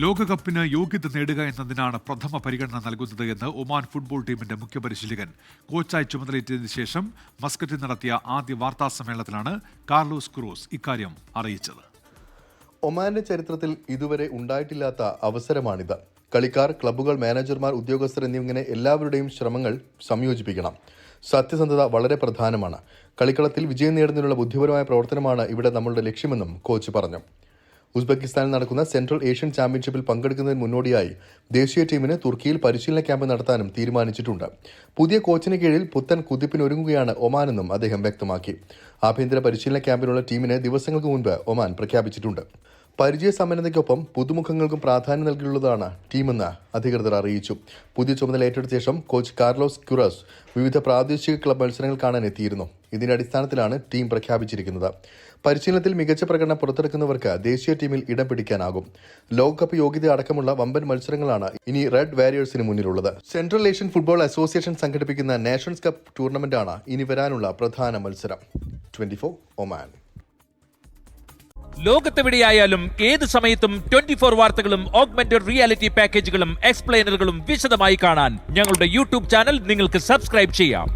ലോകകപ്പിന് യോഗ്യത നേടുക എന്നതിനാണ് പ്രഥമ പരിഗണന നൽകുന്നത് എന്ന് ഒമാൻ ഫുട്ബോൾ ടീമിന്റെ മുഖ്യപരിശീലകൻ കോച്ചായി ചുമതലയേറ്റതിനു ശേഷം മസ്കറ്റിൽ നടത്തിയ ആദ്യ വാർത്താ സമ്മേളനത്തിലാണ് കാർലോസ് ക്രൂസ് ഇക്കാര്യം അറിയിച്ചത്. ഒമാന്റെ ചരിത്രത്തിൽ ഇതുവരെ ഉണ്ടായിട്ടില്ലാത്ത അവസരമാണിത്. കളിക്കാർ, ക്ലബ്ബുകൾ, മാനേജർമാർ, ഉദ്യോഗസ്ഥർ എന്നിങ്ങനെ എല്ലാവരുടെയും ശ്രമങ്ങൾ സംയോജിപ്പിക്കണം. സത്യസന്ധത വളരെ പ്രധാനമാണ്. കളിക്കളത്തിൽ വിജയം നേടുന്നതിനുള്ള ബുദ്ധിപരമായ പ്രവർത്തനമാണ് ഇവിടെ നമ്മളുടെ ലക്ഷ്യമെന്നും കോച്ച് പറഞ്ഞു. ഉസ്ബെക്കിസ്ഥാനിൽ നടക്കുന്ന സെൻട്രൽ ഏഷ്യൻ ചാമ്പ്യൻഷിപ്പിൽ പങ്കെടുക്കുന്നതിന് മുന്നോടിയായി ദേശീയ ടീമിന് തുർക്കിയിൽ പരിശീലന ക്യാമ്പ് നടത്താനും തീരുമാനിച്ചിട്ടുണ്ട്. പുതിയ കോച്ചിന് കീഴിൽ പുത്തൻ കുതിപ്പിനൊരുങ്ങുകയാണ് ഒമാനെന്നും അദ്ദേഹം വ്യക്തമാക്കി. ആഭ്യന്തര പരിശീലന ക്യാമ്പിനുള്ള ടീമിനെ ദിവസങ്ങൾക്ക് മുൻപ് ഒമാൻ പ്രഖ്യാപിച്ചിട്ടുണ്ട്. പരിചയസമ്പന്നതയ്ക്കൊപ്പം പുതുമുഖങ്ങൾക്കും പ്രാധാന്യം നൽകിയുള്ളതാണ് ടീമെന്ന് അധികൃതർ അറിയിച്ചു. പുതിയ ചുമതല ഏറ്റെടുത്ത ശേഷം കോച്ച് കാർലോസ് ക്യൂറസ് വിവിധ പ്രാദേശിക ക്ലബ് മത്സരങ്ങൾ കാണാൻ എത്തിയിരുന്നു. ഇതിന്റെ അടിസ്ഥാനത്തിലാണ് ടീം പ്രഖ്യാപിച്ചിരിക്കുന്നത്. പരിശീലനത്തിൽ മികച്ച പ്രകടനം പുറത്തെടുക്കുന്നവർക്ക് ദേശീയ ടീമിൽ ഇടം പിടിക്കാനാകും. ലോകകപ്പ് യോഗ്യത അടക്കമുള്ള വമ്പൻ മത്സരങ്ങളാണ് ഇനി റെഡ് വാരിയേഴ്സിന് മുന്നിലുള്ളത്. സെൻട്രൽ ഏഷ്യൻ ഫുട്ബോൾ അസോസിയേഷൻ സംഘടിപ്പിക്കുന്ന നേഷൻസ് കപ്പ് ടൂർണമെന്റാണ് ഇനി വരാനുള്ള പ്രധാന മത്സരം. 24 ഒമാൻ. ലോകത്തെവിടെയായാലും ഏത് സമയത്തും 24 വാർത്തകളും ഓഗ്മെന്റഡ് റിയാലിറ്റി പാക്കേജുകളും എക്സ്പ്ലെയിനറുകളും വിശദമായി കാണാൻ ഞങ്ങളുടെ യൂട്യൂബ് ചാനൽ നിങ്ങൾക്ക് സബ്സ്ക്രൈബ് ചെയ്യാം.